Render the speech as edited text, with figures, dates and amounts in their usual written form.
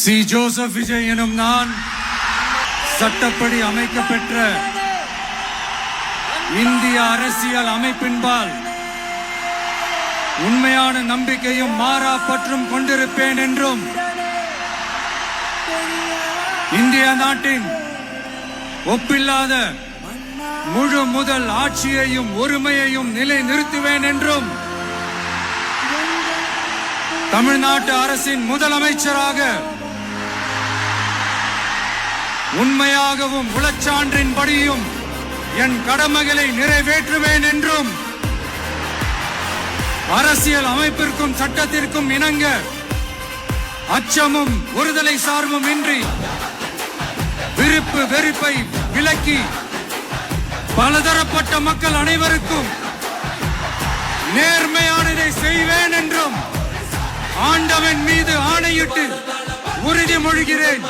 C. Joseph Vijay எனும் நான் சட்டப்படி அமைக்கப்பெற்ற இந்திய அரசியல் அமைப்பின்பால் உண்மையான நம்பிக்கையும் மாறா பற்றும் கொண்டிருப்பேன் என்றும் இந்திய நாட்டின் ஒப்பில்லாத முழு முதல் ஆட்சியையும் ஒருமையையும் நிலை நிறுத்துவேன் என்றும் தமிழ்நாட்டு அரசின் முதலமைச்சராக உண்மையாகவும் உளச்சான்றின்படியும் என் கடமைகளை நிறைவேற்றுவேன் என்றும் அரசியல் அமைப்பிற்கும் சட்டத்திற்கும் இணங்க அச்சமும் ஒருதலை சார்பும் இன்றி விருப்பு வெறுப்பை விலக்கி பலதரப்பட்ட மக்கள் அனைவருக்கும் நேர்மையானதை செய்வேன் என்றும் ஆண்டவன் மீது ஆணையிட்டு உறுதிமொழிகிறேன்.